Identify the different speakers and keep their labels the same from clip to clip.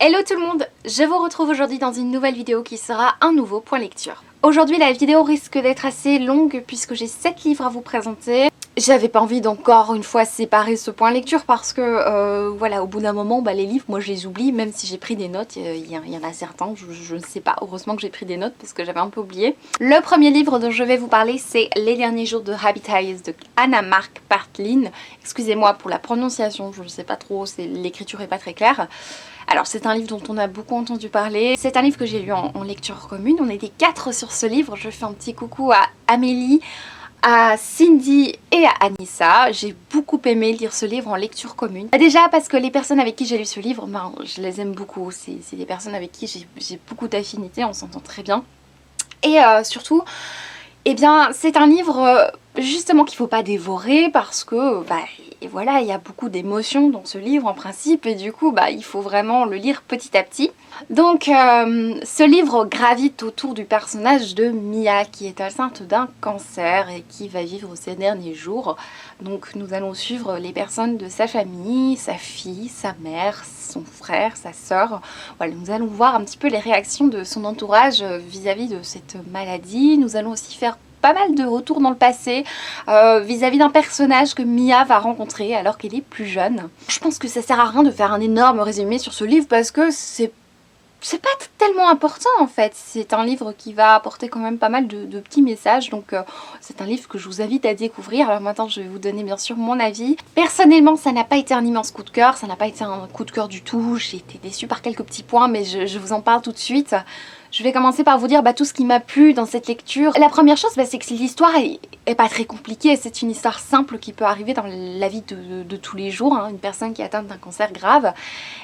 Speaker 1: Hello tout le monde, je vous retrouve aujourd'hui dans une nouvelle vidéo qui sera un nouveau point lecture. Aujourd'hui la vidéo risque d'être assez longue puisque j'ai 7 livres à vous présenter. J'avais pas envie d'encore une fois séparer ce point lecture parce que voilà, au bout d'un moment les livres moi je les oublie, même si j'ai pris des notes, il y en a certains, je ne sais pas, heureusement que j'ai pris des notes parce que j'avais un peu oublié. Le premier livre dont je vais vous parler c'est Les derniers jours de Rabbit Eyes de Anna Mark Partlin. Excusez-moi pour la prononciation, je ne sais pas trop, l'écriture est pas très claire. Alors c'est un livre dont on a beaucoup entendu parler, c'est un livre que j'ai lu en lecture commune, on était 4 sur ce livre, je fais un petit coucou à Amélie, à Cindy et à Anissa. J'ai beaucoup aimé lire ce livre en lecture commune. Déjà parce que les personnes avec qui j'ai lu ce livre, je les aime beaucoup, c'est des personnes avec qui j'ai beaucoup d'affinités, on s'entend très bien. Et surtout, eh bien c'est un livre justement qu'il ne faut pas dévorer parce que et voilà, il y a beaucoup d'émotions dans ce livre en principe et du coup il faut vraiment le lire petit à petit. Donc ce livre gravite autour du personnage de Mia qui est atteinte d'un cancer et qui va vivre ses derniers jours. Donc nous allons suivre les personnes de sa famille, sa fille, sa mère, son frère, sa sœur. Voilà, nous allons voir un petit peu les réactions de son entourage vis-à-vis de cette maladie. Nous allons aussi faire pas mal de retours dans le passé vis-à-vis d'un personnage que Mia va rencontrer alors qu'elle est plus jeune. Je pense que ça sert à rien de faire un énorme résumé sur ce livre parce que c'est pas tellement important en fait. C'est un livre qui va apporter quand même pas mal de petits messages, donc c'est un livre que je vous invite à découvrir. Alors maintenant je vais vous donner bien sûr mon avis. Personnellement ça n'a pas été un immense coup de cœur, ça n'a pas été un coup de cœur du tout, j'ai été déçue par quelques petits points mais je vous en parle tout de suite. Je vais commencer par vous dire tout ce qui m'a plu dans cette lecture. La première chose c'est que l'histoire est pas très compliquée, c'est une histoire simple qui peut arriver dans la vie de tous les jours, hein, une personne qui est atteinte d'un cancer grave.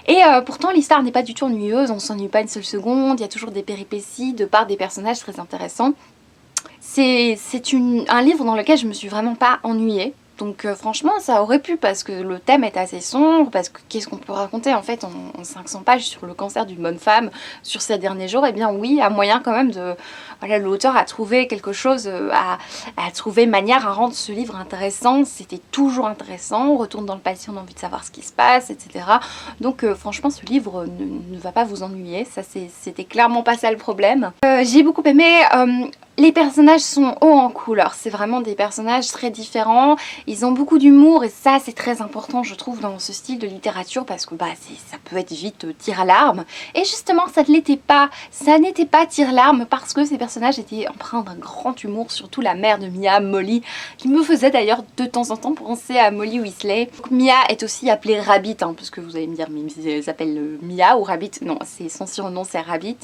Speaker 1: Et pourtant l'histoire n'est pas du tout ennuyeuse, on s'ennuie pas une seule seconde, il y a toujours des péripéties de part des personnages très intéressants. C'est un livre dans lequel je me suis vraiment pas ennuyée. Donc franchement ça aurait pu parce que le thème est assez sombre, parce que qu'est-ce qu'on peut raconter en fait en 500 pages sur le cancer d'une bonne femme sur ses derniers jours. Et bien oui, à moyen quand même de... Voilà, l'auteur a trouvé quelque chose, a trouvé manière à rendre ce livre intéressant. C'était toujours intéressant, on retourne dans le passé, on a envie de savoir ce qui se passe, etc. Donc franchement ce livre ne va pas vous ennuyer, ça c'était clairement pas ça le problème. J'ai beaucoup aimé... les personnages sont hauts en couleur, c'est vraiment des personnages très différents, ils ont beaucoup d'humour et ça c'est très important je trouve dans ce style de littérature parce que ça peut être vite tire-larme. Et justement ça ne l'était pas, ça n'était pas tire-larme parce que ces personnages étaient empreints d'un grand humour, surtout la mère de Mia, Molly, qui me faisait d'ailleurs de temps en temps penser à Molly Weasley. Donc, Mia est aussi appelée Rabbit, parce que vous allez me dire mais elle s'appelle Mia ou Rabbit, non son surnom c'est Rabbit.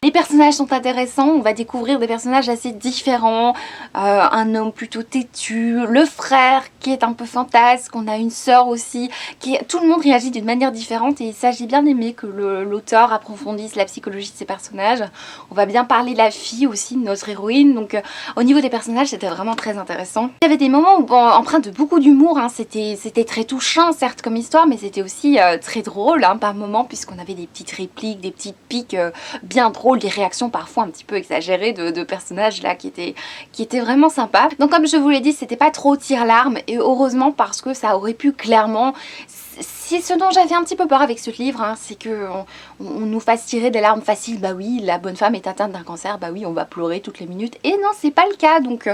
Speaker 1: Les personnages sont intéressants, on va découvrir des personnages assez différents, un homme plutôt têtu, le frère qui est un peu fantasque, on a une sœur aussi, tout le monde réagit d'une manière différente et ça j'ai bien aimé que l'auteur approfondisse la psychologie de ces personnages. On va bien parler de la fille aussi, de notre héroïne, donc au niveau des personnages c'était vraiment très intéressant. Il y avait des moments où, empreints de beaucoup d'humour, c'était très touchant certes comme histoire, mais c'était aussi très drôle par moments puisqu'on avait des petites répliques, des petites piques bien drôles, des réactions parfois un petit peu exagérées de personnages là qui étaient vraiment sympas. Donc comme je vous l'ai dit, c'était pas trop tire-larme et heureusement parce que ça aurait pu clairement... C'est ce dont j'avais un petit peu peur avec ce livre, c'est qu'on nous fasse tirer des larmes faciles. Bah oui, la bonne femme est atteinte d'un cancer, bah oui, on va pleurer toutes les minutes. Et non, c'est pas le cas, donc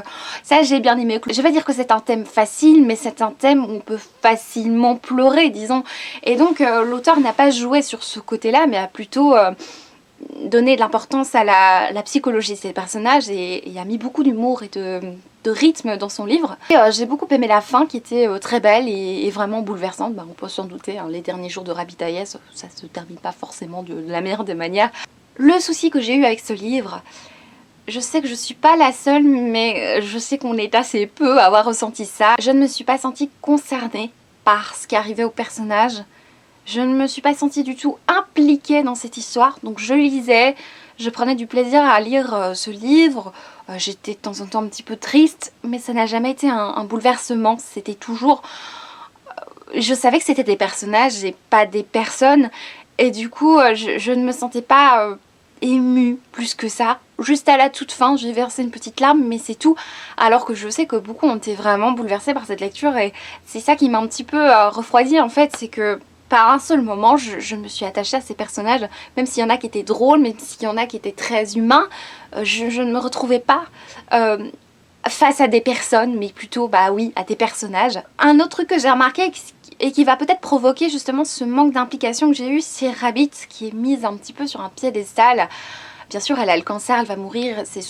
Speaker 1: ça j'ai bien aimé. Je vais dire que c'est un thème facile, mais c'est un thème où on peut facilement pleurer, disons. Et donc l'auteur n'a pas joué sur ce côté-là, mais a plutôt... donner de l'importance à la psychologie de ces personnages et a mis beaucoup d'humour et de rythme dans son livre. J'ai beaucoup aimé la fin qui était très belle et vraiment bouleversante. On peut s'en douter, les derniers jours de Rabbit Eyes, ça se termine pas forcément de la meilleure des manières. Le souci que j'ai eu avec ce livre, je sais que je suis pas la seule, mais je sais qu'on est assez peu à avoir ressenti ça. Je ne me suis pas sentie concernée par ce qui arrivait au personnage. Je ne me suis pas sentie du tout impliquée dans cette histoire, donc je lisais, je prenais du plaisir à lire ce livre, j'étais de temps en temps un petit peu triste, mais ça n'a jamais été un bouleversement, c'était toujours... je savais que c'était des personnages et pas des personnes, et du coup je ne me sentais pas émue plus que ça. Juste à la toute fin, j'ai versé une petite larme, mais c'est tout. Alors que je sais que beaucoup ont été vraiment bouleversés par cette lecture, et c'est ça qui m'a un petit peu refroidie en fait, c'est que pas un seul moment je me suis attachée à ces personnages, même s'il y en a qui étaient drôles, même s'il y en a qui étaient très humains, je ne me retrouvais pas face à des personnes, mais plutôt bah oui à des personnages. Un autre truc que j'ai remarqué et qui va peut-être provoquer justement ce manque d'implication que j'ai eu, c'est Rabbit qui est mise un petit peu sur un piédestal. Bien sûr elle a le cancer, elle va mourir, c'est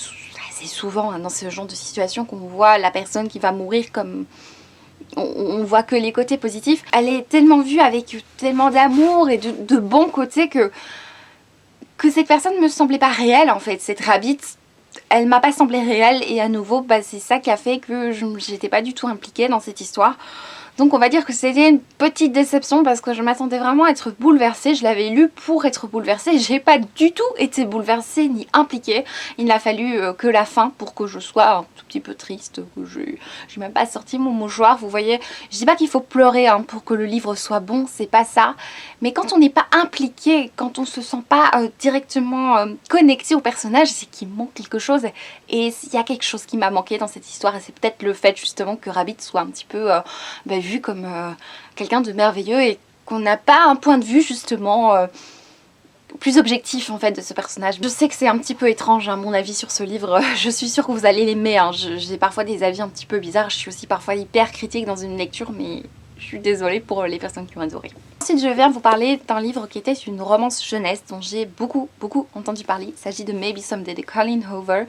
Speaker 1: souvent hein, dans ce genre de situation qu'on voit la personne qui va mourir comme... On voit que les côtés positifs. Elle est tellement vue avec tellement d'amour et de bons côtés que cette personne me semblait pas réelle en fait. Cette Rabbit, elle m'a pas semblé réelle et à nouveau bah, c'est ça qui a fait que j'étais pas du tout impliquée dans cette histoire. Donc on va dire que c'était une petite déception parce que je m'attendais vraiment à être bouleversée. Je l'avais lu pour être bouleversée. J'ai pas du tout été bouleversée ni impliquée. Il n'a fallu que la fin pour que je sois un tout petit peu triste. J'ai même pas sorti mon mouchoir. Vous voyez, je dis pas qu'il faut pleurer hein, pour que le livre soit bon, c'est pas ça. Mais quand on n'est pas impliqué, quand on se sent pas directement connecté au personnage, c'est qu'il manque quelque chose. Et il y a quelque chose qui m'a manqué dans cette histoire. Et c'est peut-être le fait justement que Rabbit soit un petit peu... vu comme quelqu'un de merveilleux et qu'on n'a pas un point de vue justement plus objectif en fait de ce personnage. Je sais que c'est un petit peu étrange hein, mon avis sur ce livre, je suis sûre que vous allez l'aimer, hein. J'ai parfois des avis un petit peu bizarres, je suis aussi parfois hyper critique dans une lecture mais je suis désolée pour les personnes qui ont adoré. Ensuite je viens vous parler d'un livre qui était une romance jeunesse dont j'ai beaucoup entendu parler. Il s'agit de Maybe Someday de Colleen Hoover.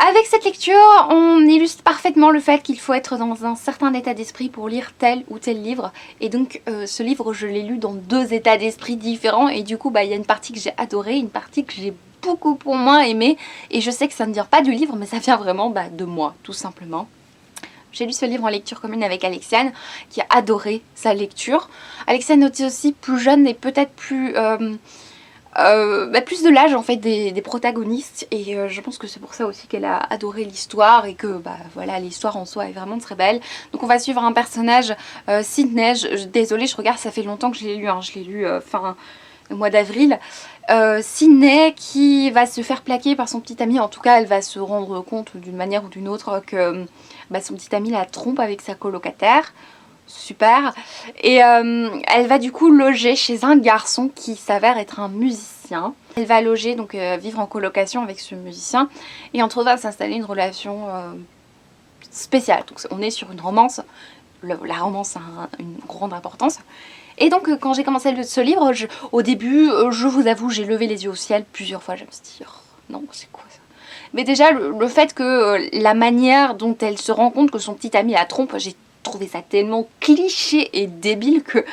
Speaker 1: Avec cette lecture on illustre parfaitement le fait qu'il faut être dans un certain état d'esprit pour lire tel ou tel livre. Et donc ce livre je l'ai lu dans 2 états d'esprit différents et du coup bah, il y a une partie que j'ai adorée, une partie que j'ai beaucoup moins aimée. Et je sais que ça ne vient pas du livre mais ça vient vraiment bah, de moi tout simplement. J'ai lu ce livre en lecture commune avec Alexiane qui a adoré sa lecture. Alexiane était aussi plus jeune et peut-être plus, plus de l'âge en fait des protagonistes et je pense que c'est pour ça aussi qu'elle a adoré l'histoire et que bah, voilà, l'histoire en soi est vraiment très belle. Donc on va suivre un personnage, Sydney, désolée je regarde, ça fait longtemps que je l'ai lu, hein. Je l'ai lu fin mois d'avril. Sydney qui va se faire plaquer par son petit ami, en tout cas elle va se rendre compte d'une manière ou d'une autre que bah, son petit ami la trompe avec sa colocataire, super, et elle va du coup loger chez un garçon qui s'avère être un musicien. Elle va loger, donc vivre en colocation avec ce musicien et entre eux va s'installer une relation spéciale. Donc on est sur une romance, la romance a une grande importance. Et donc quand j'ai commencé ce livre, au début, je vous avoue, j'ai levé les yeux au ciel plusieurs fois. Je me suis dit, oh, non, c'est quoi ça? Mais déjà, le fait que la manière dont elle se rend compte que son petit ami la trompe, j'ai trouvé ça tellement cliché et débile que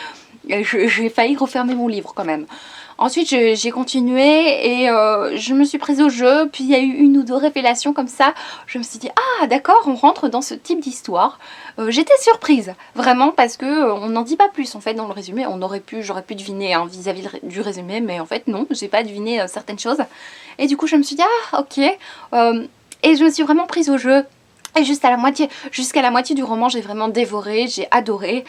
Speaker 1: j'ai failli refermer mon livre quand même. Ensuite j'ai continué et je me suis prise au jeu, puis il y a eu 1 ou 2 révélations comme ça. Je me suis dit ah d'accord, on rentre dans ce type d'histoire. J'étais surprise vraiment parce que on n'en dit pas plus en fait dans le résumé. J'aurais pu deviner hein, vis-à-vis du résumé, mais en fait non, j'ai pas deviné certaines choses. Et du coup je me suis dit ah ok, et je me suis vraiment prise au jeu. Et jusqu'à la moitié du roman j'ai vraiment dévoré, j'ai adoré.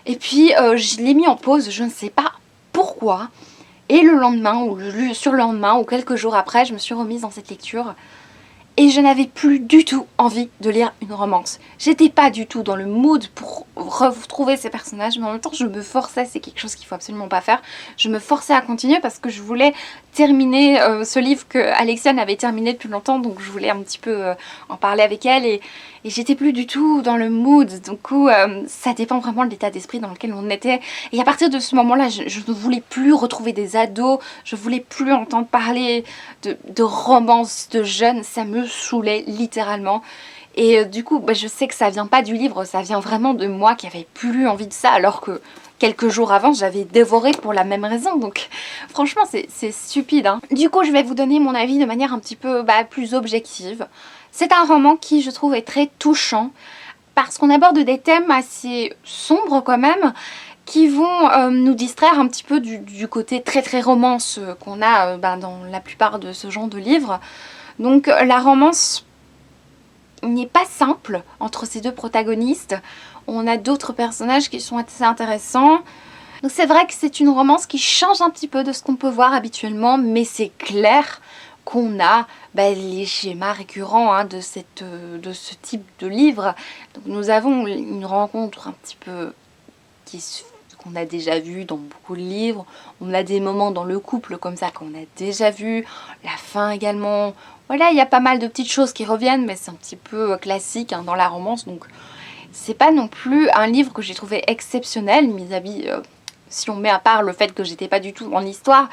Speaker 1: Et puis je l'ai mis en pause, je ne sais pas pourquoi. Et le lendemain, ou le surlendemain, ou quelques jours après, je me suis remise dans cette lecture. Et je n'avais plus du tout envie de lire une romance. J'étais pas du tout dans le mood pour retrouver ces personnages, mais en même temps je me forçais, c'est quelque chose qu'il faut absolument pas faire. Je me forçais à continuer parce que je voulais terminer ce livre que Alexiane avait terminé depuis longtemps, donc je voulais un petit peu en parler avec elle et j'étais plus du tout dans le mood. Du coup ça dépend vraiment de l'état d'esprit dans lequel on était. Et à partir de ce moment-là, je ne voulais plus retrouver des ados, je voulais plus entendre parler de romances de jeunes, ça me saoulait littéralement. Et du coup bah, je sais que ça vient pas du livre, ça vient vraiment de moi qui avait plus envie de ça alors que quelques jours avant j'avais dévoré pour la même raison. Donc franchement c'est stupide hein. Du coup je vais vous donner mon avis de manière un petit peu plus objective. C'est un roman qui je trouve est très touchant parce qu'on aborde des thèmes assez sombres quand même qui vont nous distraire un petit peu du côté très romance qu'on a dans la plupart de ce genre de livres. Donc la romance n'est pas simple entre ces 2 protagonistes. On a d'autres personnages qui sont assez intéressants. Donc c'est vrai que c'est une romance qui change un petit peu de ce qu'on peut voir habituellement, mais c'est clair qu'on a les schémas récurrents hein, de ce type de livre. Donc nous avons une rencontre un petit peu qu'on a déjà vu dans beaucoup de livres. On a des moments dans le couple comme ça qu'on a déjà vu. La fin également. Voilà, il y a pas mal de petites choses qui reviennent, mais c'est un petit peu classique hein, dans la romance. Donc c'est pas non plus un livre que j'ai trouvé exceptionnel, mis-à-vis... si on met à part le fait que j'étais pas du tout dans l'histoire,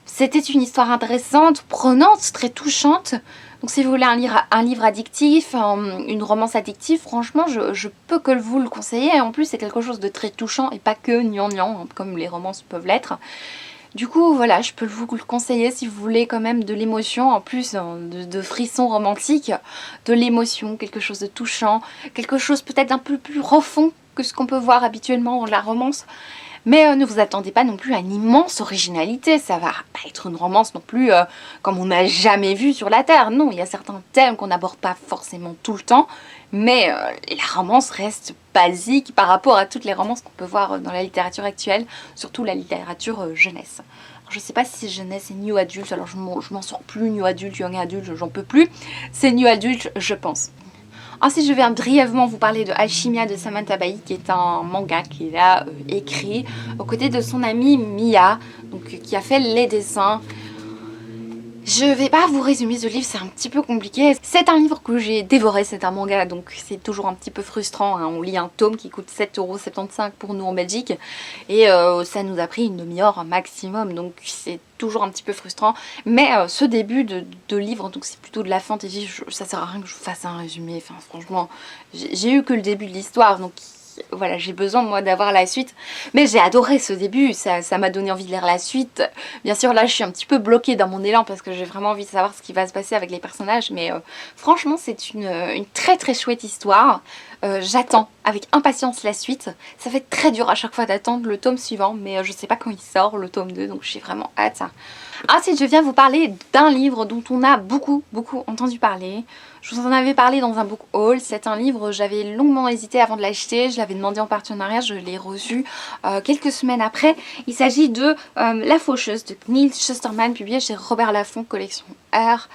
Speaker 1: c'était une histoire intéressante, prenante, très touchante. Donc si vous voulez un livre addictif, une romance addictive, franchement je peux que vous le conseiller. Et en plus c'est quelque chose de très touchant et pas que gnangnan, comme les romances peuvent l'être. Du coup voilà, je peux vous le conseiller si vous voulez quand même de l'émotion, en plus de frissons romantiques, de l'émotion, quelque chose de touchant, quelque chose peut-être un peu plus profond que ce qu'on peut voir habituellement dans la romance. Mais ne vous attendez pas non plus à une immense originalité, ça va pas être une romance non plus comme on n'a jamais vu sur la Terre. Non, il y a certains thèmes qu'on n'aborde pas forcément tout le temps, mais la romance reste basique par rapport à toutes les romances qu'on peut voir dans la littérature actuelle, surtout la littérature jeunesse. Alors, je sais pas si c'est jeunesse et new adult, alors je m'en sors plus, new adult, young adult, j'en peux plus. C'est new adult, je pense. Ensuite, je viens brièvement vous parler de Alchimia de Samantha Bai, qui est un manga qu'il a écrit aux côtés de son amie Mia, donc, qui a fait les dessins. Je vais pas vous résumer ce livre, c'est un petit peu compliqué. C'est un livre que j'ai dévoré, c'est un manga, donc c'est toujours un petit peu frustrant. Hein. On lit un tome qui coûte 7,75 € pour nous en Belgique, et ça nous a pris une demi-heure maximum, donc c'est toujours un petit peu frustrant. Mais ce début de livre, donc c'est plutôt de la fantasy, ça sert à rien que je vous fasse un résumé. Enfin franchement, j'ai eu que le début de l'histoire, donc voilà, j'ai besoin moi d'avoir la suite, mais j'ai adoré ce début, ça m'a donné envie de lire la suite. Bien sûr là je suis un petit peu bloquée dans mon élan parce que j'ai vraiment envie de savoir ce qui va se passer avec les personnages, mais franchement c'est une très très chouette histoire. J'attends avec impatience la suite. Ça fait très dur à chaque fois d'attendre le tome suivant, mais je sais pas quand il sort le tome 2, donc j'ai vraiment hâte. Ensuite je viens vous parler d'un livre dont on a beaucoup entendu parler. Je vous en avais parlé dans un book haul. C'est un livre, j'avais longuement hésité avant de l'acheter, je l'avais demandé en partenariat, je l'ai reçu quelques semaines après. Il s'agit de La Faucheuse de Neil Shusterman, publié chez Robert Laffont, collection R.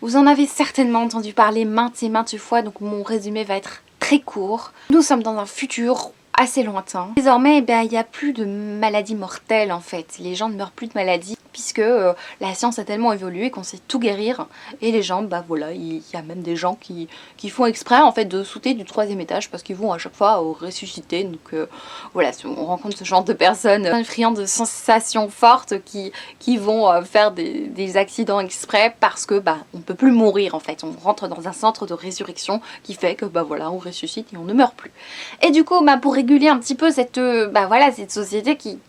Speaker 1: Vous en avez certainement entendu parler maintes et maintes fois, donc mon résumé va être très court. Nous sommes dans un futur assez lointain. Désormais, il n'y a plus de maladies mortelles en fait. Les gens ne meurent plus de maladies puisque la science a tellement évolué qu'on sait tout guérir. Et les gens, voilà, il y a même des gens qui font exprès en fait de sauter du 3e étage parce qu'ils vont à chaque fois ressusciter. Donc voilà, on rencontre ce genre de personnes friandes de sensations fortes qui vont faire des accidents exprès parce que on peut plus mourir en fait. On rentre dans un centre de résurrection qui fait que voilà, on ressuscite et on ne meurt plus. Et du coup, pour réguler un petit peu cette cette société qui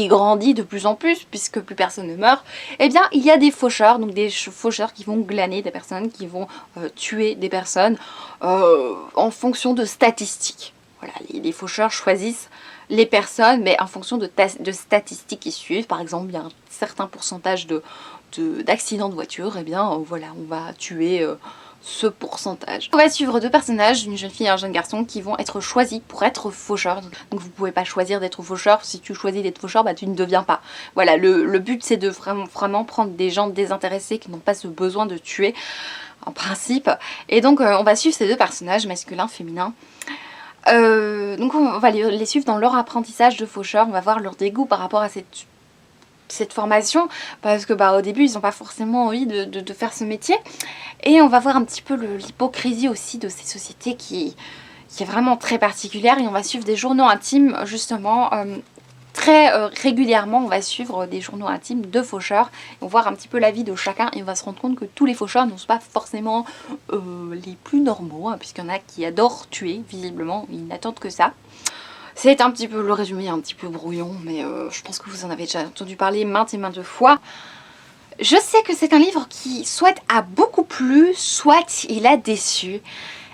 Speaker 1: grandit de plus en plus puisque plus personne ne meurt, eh bien il y a des faucheurs, donc des faucheurs qui vont glaner des personnes, qui vont tuer des personnes en fonction de statistiques. Voilà, les faucheurs choisissent les personnes mais en fonction de statistiques qui suivent. Par exemple, il y a un certain pourcentage d'accidents de voiture, et voilà, on va tuer ce pourcentage. On va suivre deux personnages, une jeune fille et un jeune garçon, qui vont être choisis pour être faucheurs. Donc vous pouvez pas choisir d'être faucheur. Si tu choisis d'être faucheur, tu ne deviens pas. Voilà, le but c'est de vraiment prendre des gens désintéressés qui n'ont pas ce besoin de tuer en principe. Et donc on va suivre ces deux personnages, masculin, féminin. Donc on va les suivre dans leur apprentissage de faucheur. On va voir leur dégoût par rapport à cette formation, parce que au début ils n'ont pas forcément envie de faire ce métier, et on va voir un petit peu l'hypocrisie aussi de ces sociétés qui est vraiment très particulière. Et on va suivre des journaux intimes justement, très régulièrement on va suivre des journaux intimes de faucheurs, et on va voir un petit peu la vie de chacun, et on va se rendre compte que tous les faucheurs ne sont pas forcément les plus normaux, hein, puisqu'il y en a qui adorent tuer, visiblement ils n'attendent que ça. C'est un petit peu le résumé, un petit peu brouillon, mais je pense que vous en avez déjà entendu parler maintes et maintes fois. Je sais que c'est un livre qui soit a beaucoup plu, soit il a déçu.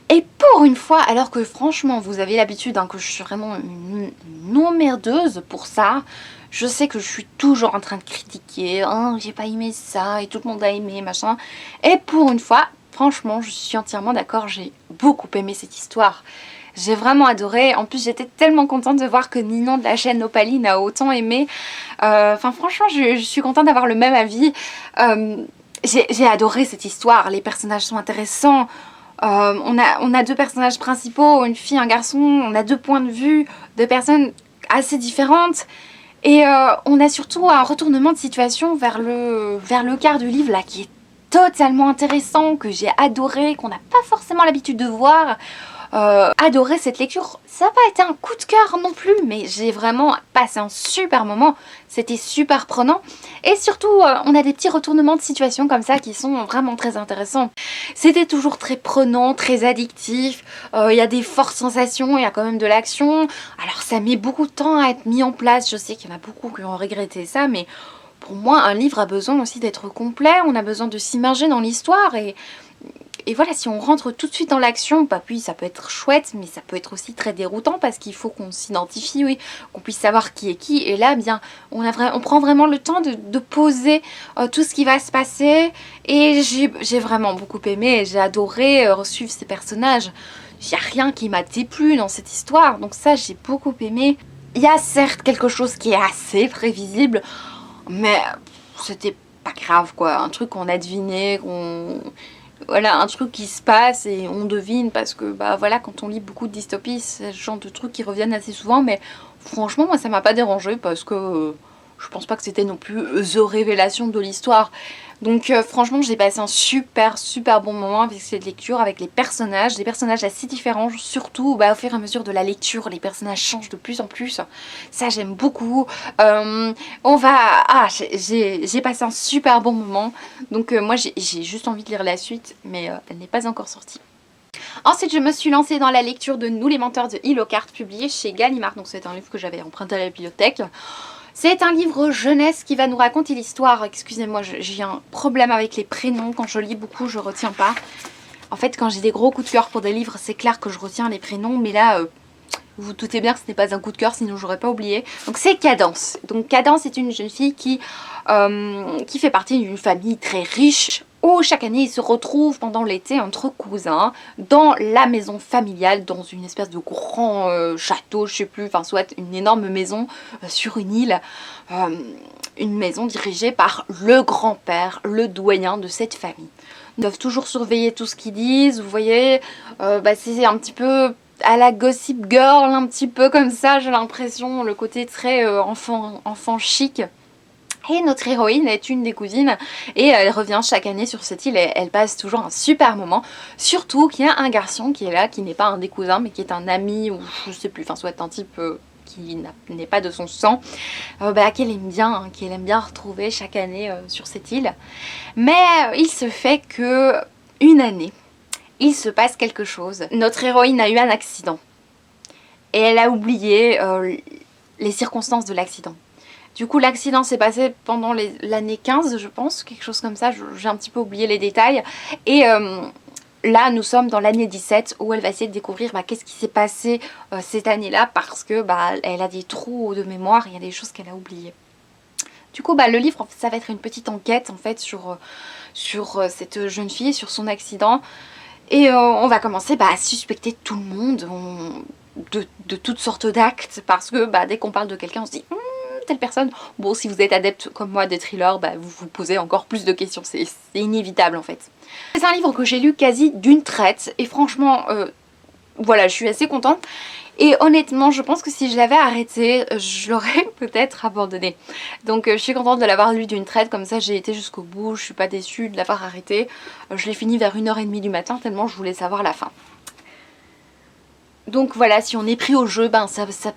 Speaker 1: Et pour une fois, alors que franchement vous avez l'habitude que je suis vraiment une emmerdeuse pour ça, je sais que je suis toujours en train de critiquer, j'ai pas aimé ça et tout le monde a aimé, machin. Et pour une fois, franchement, je suis entièrement d'accord, j'ai beaucoup aimé cette histoire. J'ai vraiment adoré. En plus j'étais tellement contente de voir que Ninon de la chaîne Opaline a autant aimé. Enfin franchement je suis contente d'avoir le même avis. J'ai adoré cette histoire. Les personnages sont intéressants. On a deux personnages principaux, une fille, un garçon. On a deux points de vue de personnes assez différentes. Et on a surtout un retournement de situation vers le quart du livre là qui est totalement intéressant, que j'ai adoré, qu'on n'a pas forcément l'habitude de voir. Adoré cette lecture, ça n'a pas été un coup de cœur non plus, mais j'ai vraiment passé un super moment, c'était super prenant et surtout on a des petits retournements de situation comme ça qui sont vraiment très intéressants. C'était toujours très prenant, très addictif, il y a des fortes sensations, il y a quand même de l'action, alors ça met beaucoup de temps à être mis en place, je sais qu'il y en a beaucoup qui ont regretté ça, mais pour moi un livre a besoin aussi d'être complet, on a besoin de s'immerger dans l'histoire et voilà, si on rentre tout de suite dans l'action, bah oui, ça peut être chouette, mais ça peut être aussi très déroutant parce qu'il faut qu'on s'identifie, oui, qu'on puisse savoir qui est qui. Et là, bien, on prend vraiment le temps de poser tout ce qui va se passer. Et j'ai vraiment beaucoup aimé, j'ai adoré suivre ces personnages. Il n'y a rien qui m'a déplu dans cette histoire, donc ça, j'ai beaucoup aimé. Il y a certes quelque chose qui est assez prévisible, mais c'était pas grave, quoi. Un truc qu'on a deviné, voilà, un truc qui se passe et on devine parce que bah voilà, quand on lit beaucoup de dystopies, c'est le genre de trucs qui reviennent assez souvent, mais franchement moi ça m'a pas dérangé parce que je pense pas que c'était non plus the révélation de l'histoire. Donc franchement j'ai passé un super bon moment avec cette lecture, avec les personnages, des personnages assez différents, surtout bah, au fur et à mesure de la lecture, les personnages changent de plus en plus, ça j'aime beaucoup. J'ai passé un super bon moment, donc moi j'ai juste envie de lire la suite, mais elle n'est pas encore sortie. Ensuite, je me suis lancée dans la lecture de Nous les menteurs de Hilocart, publié chez Gallimard. Donc c'est un livre que j'avais emprunté à la bibliothèque. C'est un livre jeunesse qui va nous raconter l'histoire. Excusez-moi, j'ai un problème avec les prénoms. Quand je lis beaucoup, je retiens pas. En fait, quand j'ai des gros coups de cœur pour des livres, c'est clair que je retiens les prénoms. Mais là, vous vous doutez bien que ce n'est pas un coup de cœur, sinon j'aurais pas oublié. Donc c'est Cadence. Donc Cadence est une jeune fille qui fait partie d'une famille très riche, où chaque année ils se retrouvent pendant l'été entre cousins dans la maison familiale, dans une espèce de grand château, je sais plus, enfin soit une énorme maison sur une île, une maison dirigée par le grand-père, le doyen de cette famille. Ils doivent toujours surveiller tout ce qu'ils disent, vous voyez, c'est un petit peu à la Gossip Girl, un petit peu comme ça, j'ai l'impression, le côté très enfant chic. Et notre héroïne est une des cousines et elle revient chaque année sur cette île et elle passe toujours un super moment. Surtout qu'il y a un garçon qui est là, qui n'est pas un des cousins mais qui est un ami ou je sais plus, enfin soit un type qui n'est pas de son sang, qu'elle aime bien retrouver chaque année sur cette île. Mais il se fait que une année, il se passe quelque chose. Notre héroïne a eu un accident et elle a oublié les circonstances de l'accident. Du coup l'accident s'est passé pendant l'année 15 je pense, quelque chose comme ça, j'ai un petit peu oublié les détails. Et là nous sommes dans l'année 17 où elle va essayer de découvrir qu'est-ce qui s'est passé cette année-là parce que elle a des trous de mémoire, il y a des choses qu'elle a oubliées. Du coup le livre ça va être une petite enquête en fait sur cette jeune fille, sur son accident. Et on va commencer à suspecter tout le monde de toutes sortes d'actes parce que dès qu'on parle de quelqu'un on se dit telle personne. Bon, si vous êtes adepte comme moi des thrillers, vous vous posez encore plus de questions, c'est inévitable en fait. C'est un livre que j'ai lu quasi d'une traite et franchement, voilà, je suis assez contente. Et honnêtement, je pense que si je l'avais arrêté, je l'aurais peut-être abandonné. Donc je suis contente de l'avoir lu d'une traite, comme ça j'ai été jusqu'au bout, je suis pas déçue de l'avoir arrêté. Je l'ai fini vers 1h30 du matin tellement je voulais savoir la fin. Donc voilà, si on est pris au jeu,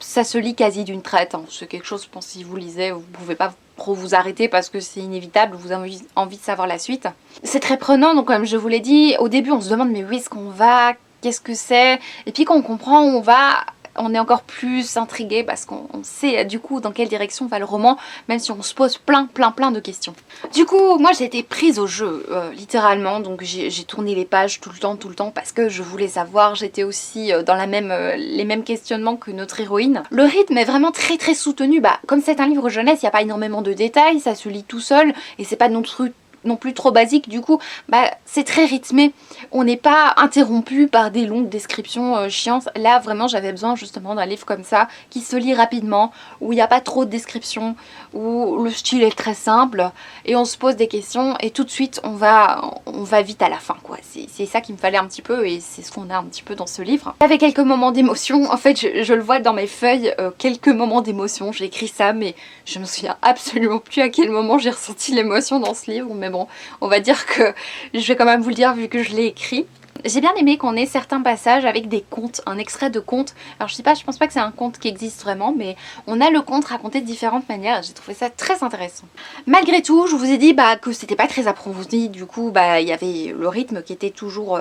Speaker 1: ça se lit quasi d'une traite. C'est quelque chose, je pense, si vous lisez, vous pouvez pas trop vous arrêter parce que c'est inévitable, vous avez envie de savoir la suite. C'est très prenant, donc comme je vous l'ai dit, au début on se demande mais où est-ce qu'on va, qu'est-ce que c'est, et puis quand on comprend où on va, on est encore plus intrigué parce qu'on sait du coup dans quelle direction va le roman, même si on se pose plein de questions. Du coup, moi j'ai été prise au jeu, littéralement, donc j'ai tourné les pages tout le temps parce que je voulais savoir, j'étais aussi dans les mêmes questionnements que notre héroïne. Le rythme est vraiment très soutenu, comme c'est un livre jeunesse, il n'y a pas énormément de détails, ça se lit tout seul et c'est pas non plus non plus trop basique, du coup bah, c'est très rythmé, on n'est pas interrompu par des longues descriptions chiantes. Là vraiment j'avais besoin justement d'un livre comme ça qui se lit rapidement, où il n'y a pas trop de descriptions, où le style est très simple et on se pose des questions et tout de suite on va vite à la fin quoi. C'est ça qu'il me fallait un petit peu et c'est ce qu'on a un petit peu dans ce livre. J'avais quelques moments d'émotion, en fait je le vois dans mes feuilles, quelques moments d'émotion, j'ai écrit ça mais je me souviens absolument plus à quel moment j'ai ressenti l'émotion dans ce livre, mais bon, on va dire que je vais quand même vous le dire vu que je l'ai écrit. J'ai bien aimé qu'on ait certains passages avec des contes, un extrait de conte. Alors je pense pas que c'est un conte qui existe vraiment, mais on a le conte raconté de différentes manières. J'ai trouvé ça très intéressant. Malgré tout, je vous ai dit que c'était pas très approfondi, du coup il y avait le rythme qui était toujours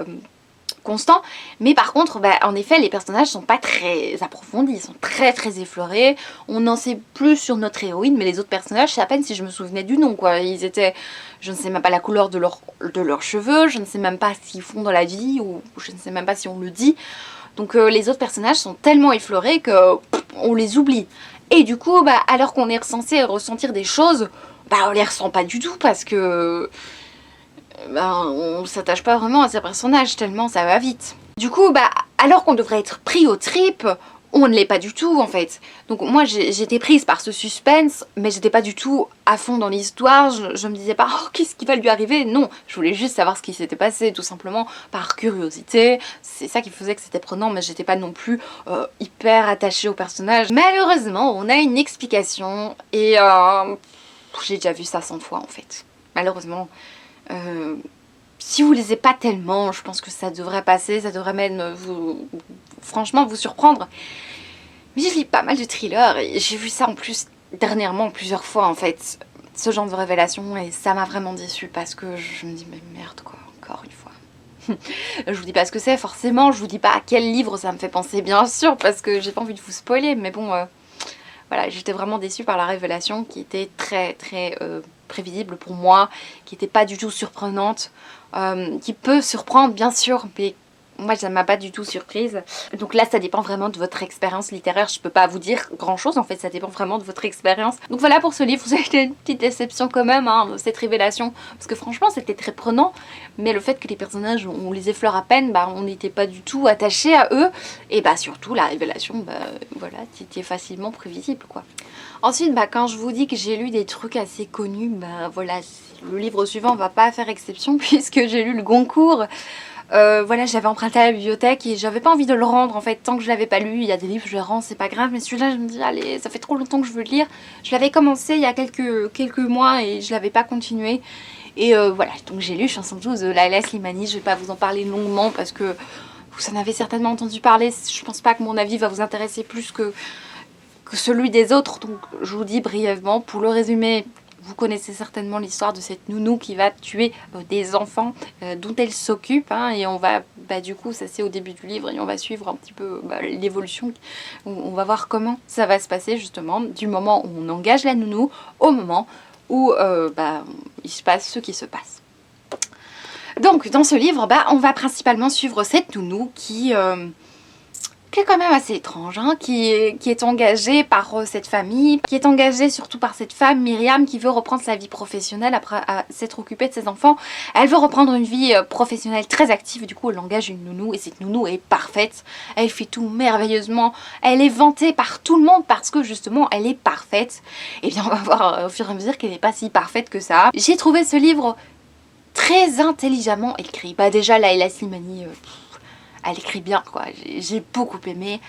Speaker 1: constant, mais par contre en effet les personnages sont pas très approfondis, ils sont très effleurés, on en sait plus sur notre héroïne, mais les autres personnages c'est à peine si je me souvenais du nom quoi. Ils étaient, je ne sais même pas la couleur de leurs cheveux, je ne sais même pas ce qu'ils font dans la vie, ou je ne sais même pas si on le dit, donc les autres personnages sont tellement effleurés que on les oublie, et du coup alors qu'on est censé ressentir des choses, on les ressent pas du tout parce que on s'attache pas vraiment à ces personnages tellement ça va vite. Du coup, alors qu'on devrait être pris aux tripes, on ne l'est pas du tout en fait. Donc moi j'étais prise par ce suspense, mais j'étais pas du tout à fond dans l'histoire, je me disais pas oh qu'est-ce qui va lui arriver, non, je voulais juste savoir ce qui s'était passé tout simplement par curiosité, c'est ça qui faisait que c'était prenant, mais j'étais pas non plus hyper attachée au personnage. Malheureusement on a une explication et j'ai déjà vu ça 100 fois en fait, malheureusement. Si vous lisez pas tellement, je pense que ça devrait passer, ça devrait même franchement vous surprendre. Mais je lis pas mal de thrillers et j'ai vu ça en plus dernièrement plusieurs fois en fait, ce genre de révélation, et ça m'a vraiment déçue parce que je me dis mais merde quoi, encore une fois. Je vous dis pas ce que c'est forcément, je vous dis pas à quel livre ça me fait penser bien sûr parce que j'ai pas envie de vous spoiler, mais bon voilà, j'étais vraiment déçue par la révélation qui était très prévisible pour moi, qui n'était pas du tout surprenante, qui peut surprendre bien sûr, mais moi ça m'a pas du tout surprise. Donc là ça dépend vraiment de votre expérience littéraire, je peux pas vous dire grand chose en fait, ça dépend vraiment de votre expérience. Donc voilà pour ce livre, vous avez une petite déception quand même de cette révélation, parce que franchement c'était très prenant, mais le fait que les personnages on les effleure à peine, on n'était pas du tout attaché à eux, et surtout la révélation, voilà, c'était facilement prévisible quoi. Ensuite quand je vous dis que j'ai lu des trucs assez connus, voilà, le livre suivant va pas faire exception puisque j'ai lu le Goncourt. Voilà, j'avais emprunté à la bibliothèque et j'avais pas envie de le rendre en fait, tant que je l'avais pas lu. Il y a des livres je les rends, c'est pas grave, mais celui-là je me dis allez, ça fait trop longtemps que je veux le lire. Je l'avais commencé il y a quelques mois et je l'avais pas continué. Et voilà, donc j'ai lu Chanson douce de Laila Slimani. Je vais pas vous en parler longuement parce que vous en avez certainement entendu parler. Je pense pas que mon avis va vous intéresser plus que celui des autres, donc je vous dis brièvement pour le résumé. Vous connaissez certainement l'histoire de cette nounou qui va tuer des enfants dont elle s'occupe, et on va, du coup ça c'est au début du livre et on va suivre un petit peu l'évolution, on va voir comment ça va se passer justement du moment où on engage la nounou au moment où il se passe ce qui se passe. Donc dans ce livre, on va principalement suivre cette nounou qui est quand même assez étrange, qui est engagée par cette famille, qui est engagée surtout par cette femme, Myriam, qui veut reprendre sa vie professionnelle après s'être occupée de ses enfants. Elle veut reprendre une vie professionnelle très active, du coup elle engage une nounou, et cette nounou est parfaite, elle fait tout merveilleusement, elle est vantée par tout le monde parce que justement elle est parfaite. Et bien on va voir au fur et à mesure qu'elle n'est pas si parfaite que ça. J'ai trouvé ce livre très intelligemment écrit. Déjà Laila Slimani, elle écrit bien quoi, j'ai beaucoup aimé.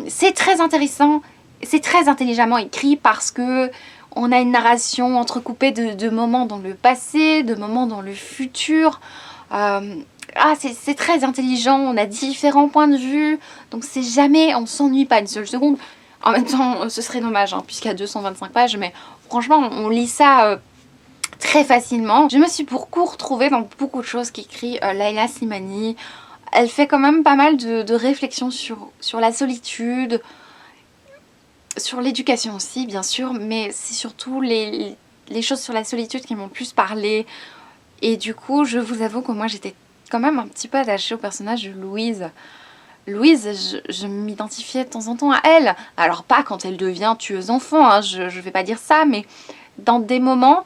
Speaker 1: C'est très intéressant, c'est très intelligemment écrit parce que on a une narration entrecoupée de moments dans le passé, de moments dans le futur. C'est très intelligent, on a différents points de vue, donc c'est jamais, on s'ennuie pas une seule seconde. En même temps, ce serait dommage puisqu'il y a 225 pages, mais franchement on lit ça très facilement. Je me suis beaucoup retrouvée dans beaucoup de choses qu'écrit Laila Slimani. Elle fait quand même pas mal de réflexions sur la solitude, sur l'éducation aussi bien sûr, mais c'est surtout les choses sur la solitude qui m'ont le plus parlé. Et du coup je vous avoue que moi j'étais quand même un petit peu attachée au personnage de Louise. Louise, je m'identifiais de temps en temps à elle. Alors pas quand elle devient tueuse enfant, je vais pas dire ça, mais dans des moments,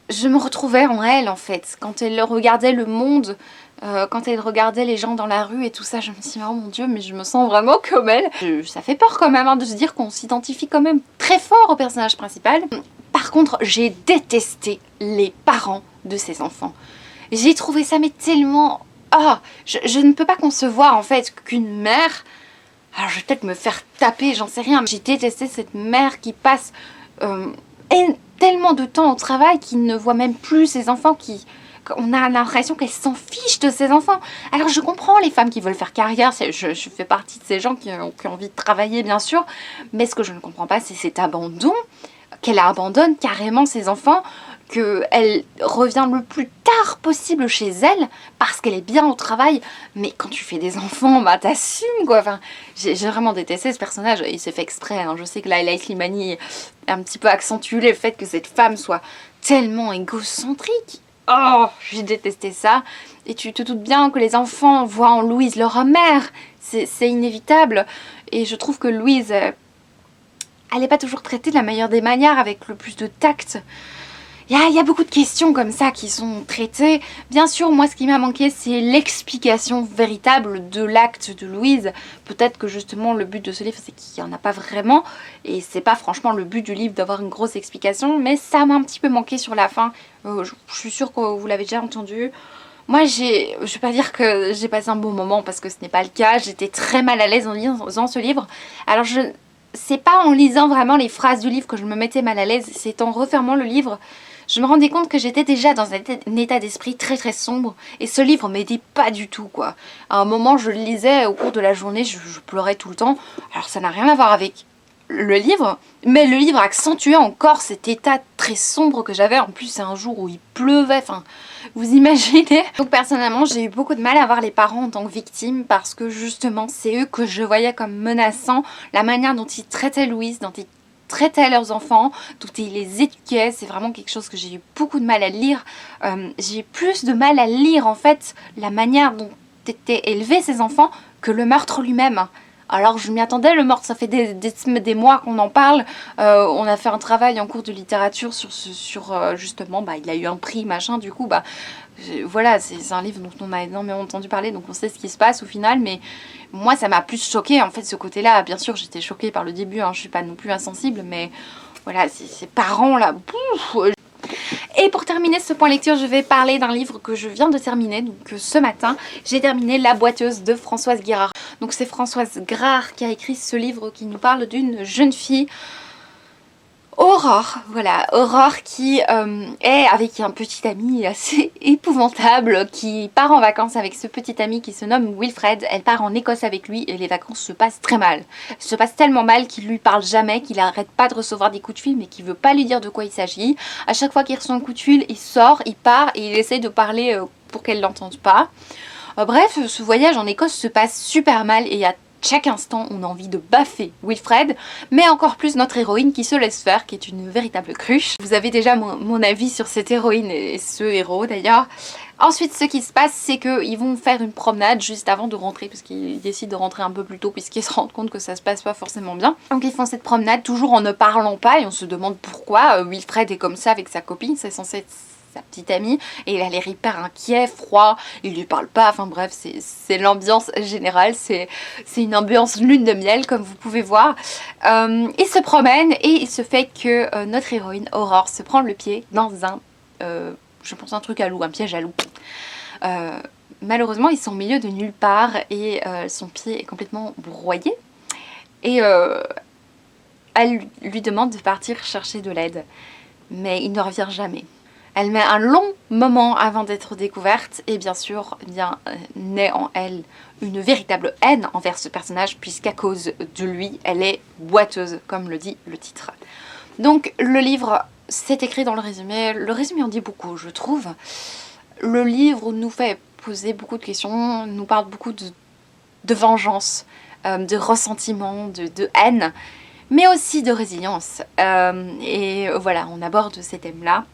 Speaker 1: je me retrouvais en elle en fait. Quand elle regardait le monde, quand elle regardait les gens dans la rue et tout ça, je me suis dit oh mon Dieu, mais je me sens vraiment comme elle. Ça fait peur quand même hein, de se dire qu'on s'identifie quand même très fort au personnage principal. Par contre, j'ai détesté les parents de ces enfants. J'ai trouvé ça mais tellement... Ah, je ne peux pas concevoir en fait qu'une mère... Alors je vais peut-être me faire taper, j'en sais rien. J'ai détesté cette mère qui passe tellement de temps au travail qu'il ne voit même plus ses enfants, on a l'impression qu'elle s'en fiche de ses enfants. Alors je comprends les femmes qui veulent faire carrière, je fais partie de ces gens qui ont envie de travailler bien sûr, mais ce que je ne comprends pas c'est cet abandon, qu'elle abandonne carrément ses enfants, qu'elle revient le plus tard possible chez elle parce qu'elle est bien au travail. Mais quand tu fais des enfants, bah t'assumes quoi. Enfin, j'ai vraiment détesté ce personnage. Il s'est fait exprès. Hein. Je sais que Laila Slimani a un petit peu accentué le fait que cette femme soit tellement égocentrique. Oh, j'ai détesté ça. Et tu te doutes bien que les enfants voient en Louise leur mère. C'est inévitable. Et je trouve que Louise, elle n'est pas toujours traitée de la meilleure des manières, avec le plus de tact. Il y a beaucoup de questions comme ça qui sont traitées. Bien sûr, moi, ce qui m'a manqué, c'est l'explication véritable de l'acte de Louise. Peut-être que justement, le but de ce livre, c'est qu'il n'y en a pas vraiment. Et c'est pas franchement le but du livre d'avoir une grosse explication. Mais ça m'a un petit peu manqué sur la fin. Je suis sûre que vous l'avez déjà entendu. Moi, je vais pas dire que j'ai passé un bon moment parce que ce n'est pas le cas. J'étais très mal à l'aise en lisant ce livre. Alors, c'est pas en lisant vraiment les phrases du livre que je me mettais mal à l'aise. C'est en refermant le livre. Je me rendais compte que j'étais déjà dans un état d'esprit très très sombre et ce livre m'aidait pas du tout quoi. À un moment je le lisais au cours de la journée, je pleurais tout le temps. Alors ça n'a rien à voir avec le livre, mais le livre accentuait encore cet état très sombre que j'avais. En plus c'est un jour où il pleuvait, enfin vous imaginez. Donc personnellement j'ai eu beaucoup de mal à voir les parents en tant que victimes parce que justement c'est eux que je voyais comme menaçants. La manière dont ils traitaient Louise, dont ils traitaient leurs enfants, dont ils les éduquaient, c'est vraiment quelque chose que j'ai eu beaucoup de mal à lire. J'ai eu plus de mal à lire en fait la manière dont étaient élevés ces enfants que le meurtre lui-même. Alors je m'y attendais, le meurtre, ça fait des mois qu'on en parle. On a fait un travail en cours de littérature sur justement, bah, il a eu un prix, machin, du coup, bah, voilà, c'est un livre dont on a énormément entendu parler, donc on sait ce qui se passe au final, mais moi ça m'a plus choquée en fait ce côté-là. Bien sûr j'étais choquée par le début, hein, je suis pas non plus insensible, mais voilà, ces parents là, pouf. Et pour terminer ce point lecture, je vais parler d'un livre que je viens de terminer. Donc ce matin, j'ai terminé La boiteuse de Françoise Guérard. Donc c'est Françoise Guérard qui a écrit ce livre qui nous parle d'une jeune fille, Aurore, voilà, Aurore qui est avec un petit ami assez épouvantable qui part en vacances avec ce petit ami qui se nomme Wilfred. Elle part en Écosse avec lui et les vacances se passent très mal. Elles se passent tellement mal qu'il lui parle jamais, qu'il arrête pas de recevoir des coups de fil mais qu'il veut pas lui dire de quoi il s'agit. À chaque fois qu'il reçoit un coup de fil, il sort, il part et il essaye de parler pour qu'elle l'entende pas. Bref, ce voyage en Écosse se passe super mal et il y a chaque instant, on a envie de baffer Wilfred, mais encore plus notre héroïne qui se laisse faire, qui est une véritable cruche. Vous avez déjà mon avis sur cette héroïne et ce héros d'ailleurs. Ensuite, ce qui se passe, c'est qu'ils vont faire une promenade juste avant de rentrer, parce qu'ils décident de rentrer un peu plus tôt, puisqu'ils se rendent compte que ça se passe pas forcément bien. Donc ils font cette promenade, toujours en ne parlant pas, et on se demande pourquoi Wilfred est comme ça avec sa copine, c'est censé être sa petite amie, et il a l'air hyper inquiet, froid, il lui parle pas, enfin bref, c'est l'ambiance générale, c'est une ambiance lune de miel comme vous pouvez voir. Il se promène et il se fait que notre héroïne Aurore se prend le pied dans un, je pense un truc à loup, un piège à loup. Malheureusement ils sont au milieu de nulle part et son pied est complètement broyé et elle lui demande de partir chercher de l'aide, mais il ne revient jamais. Elle met un long moment avant d'être découverte et bien sûr naît en elle une véritable haine envers ce personnage puisqu'à cause de lui, elle est boiteuse comme le dit le titre. Donc le livre, c'est écrit dans le résumé en dit beaucoup je trouve. Le livre nous fait poser beaucoup de questions, nous parle beaucoup de vengeance, de ressentiment, de haine, mais aussi de résilience. Et voilà, on aborde ces thèmes-là.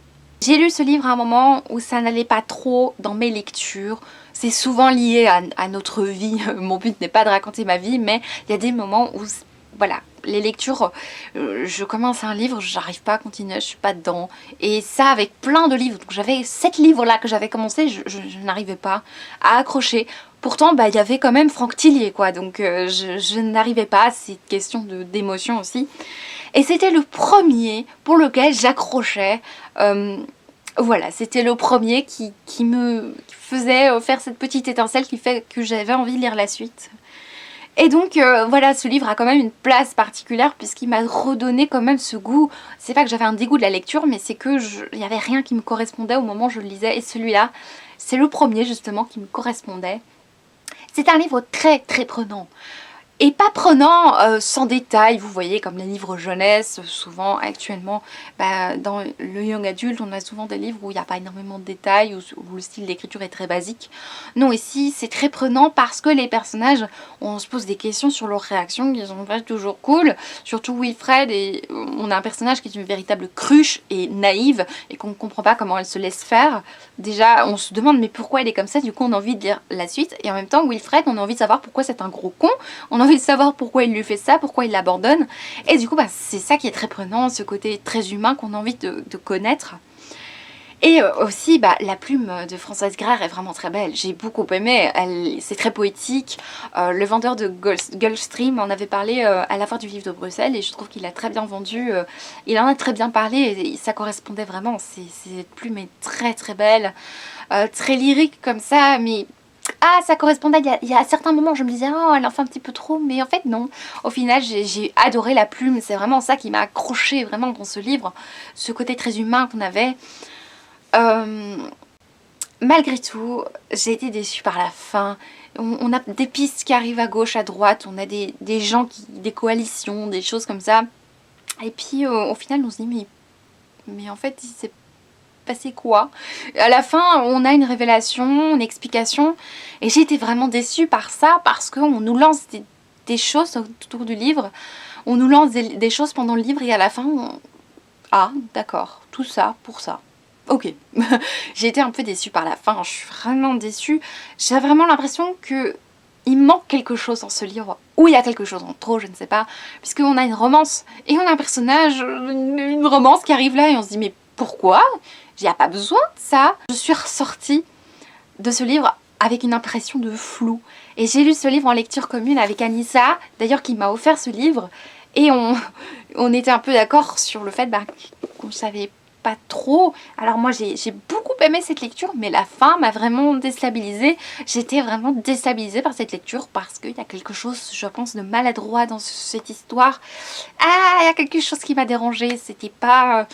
Speaker 1: J'ai lu ce livre à un moment où ça n'allait pas trop dans mes lectures. C'est souvent lié à notre vie. Mon but n'est pas de raconter ma vie, mais il y a des moments où voilà, les lectures, je commence un livre, j'arrive pas à continuer, je suis pas dedans. Et ça avec plein de livres, donc j'avais 7 livres là que j'avais commencé, je n'arrivais pas à accrocher. Pourtant, bah, il y avait quand même Franck Tillier, quoi, donc je n'arrivais pas, c'est une question d'émotion aussi. Et c'était le premier pour lequel j'accrochais. Voilà, c'était le premier qui me faisait faire cette petite étincelle qui fait que j'avais envie de lire la suite. Et donc voilà, ce livre a quand même une place particulière puisqu'il m'a redonné quand même ce goût. C'est pas que j'avais un dégoût de la lecture, mais c'est que il n'y avait rien qui me correspondait au moment où je le lisais. Et celui-là, c'est le premier justement qui me correspondait. C'est un livre très très prenant. Et pas prenant sans détail, vous voyez, comme les livres jeunesse, souvent actuellement, bah, dans le young adulte, on a souvent des livres où il n'y a pas énormément de détails, où le style d'écriture est très basique. Non, ici, c'est très prenant parce que les personnages, on se pose des questions sur leurs réactions qui sont pas toujours cool, surtout Wilfred, et on a un personnage qui est une véritable cruche et naïve, et qu'on ne comprend pas comment elle se laisse faire. Déjà, on se demande mais pourquoi elle est comme ça, du coup on a envie de lire la suite, et en même temps, Wilfred, on a envie de savoir pourquoi c'est un gros con, on a envie de savoir pourquoi il lui fait ça, pourquoi il l'abandonne. Et du coup, bah, c'est ça qui est très prenant, ce côté très humain qu'on a envie de connaître. Et aussi, bah, la plume de Françoise Graer est vraiment très belle. J'ai beaucoup aimé, c'est très poétique. Le vendeur de Gulfstream en avait parlé à la foire du livre de Bruxelles et je trouve qu'il a très bien vendu. Il en a très bien parlé et ça correspondait vraiment. Cette plume est très très belle, très lyrique comme ça, mais... Ah, ça correspondait, il y a certains moments je me disais oh elle en fait un petit peu trop, mais en fait non. Au final j'ai adoré la plume, c'est vraiment ça qui m'a accroché vraiment dans ce livre, ce côté très humain qu'on avait. Malgré tout, j'ai été déçue par la fin. On a des pistes qui arrivent à gauche, à droite, on a des gens, des coalitions, des choses comme ça. Et puis au final on se dit mais en fait il s'est passé quoi? À la fin on a une révélation, une explication et j'ai été vraiment déçue par ça parce qu'on nous lance des choses autour du livre, on nous lance des choses pendant le livre et à la fin ah d'accord, tout ça pour ça. Ok, j'ai été un peu déçue par la fin, je suis vraiment déçue. J'ai vraiment l'impression que il manque quelque chose dans ce livre, ou il y a quelque chose en trop, je ne sais pas, puisqu'on a une romance, et on a un personnage, une romance qui arrive là, et on se dit mais pourquoi? Il n'y a pas besoin de ça. Je suis ressortie de ce livre avec une impression de flou, et j'ai lu ce livre en lecture commune avec Anissa, d'ailleurs qui m'a offert ce livre, et on était un peu d'accord sur le fait qu'on savait pas trop. Alors moi j'ai beaucoup aimé cette lecture, mais la fin m'a vraiment déstabilisée. J'étais vraiment déstabilisée par cette lecture parce qu'il y a quelque chose, je pense, de maladroit dans cette histoire. Ah, il y a quelque chose qui m'a dérangée, c'était pas...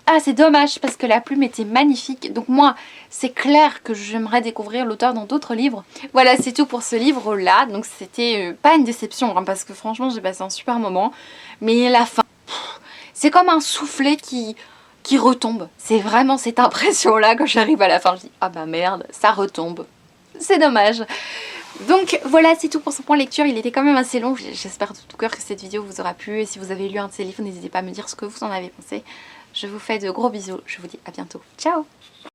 Speaker 1: Ah, c'est dommage parce que la plume était magnifique. Donc moi, c'est clair que j'aimerais découvrir l'auteur dans d'autres livres. Voilà, c'est tout pour ce livre-là. Donc c'était pas une déception, hein, parce que franchement, j'ai passé un super moment. Mais la fin, c'est comme un soufflet qui retombe. C'est vraiment cette impression-là quand j'arrive à la fin. Je dis, ah bah merde, ça retombe. C'est dommage. Donc voilà, c'est tout pour ce point lecture, il était quand même assez long, j'espère de tout cœur que cette vidéo vous aura plu et si vous avez lu un de ces livres, n'hésitez pas à me dire ce que vous en avez pensé. Je vous fais de gros bisous, je vous dis à bientôt, ciao!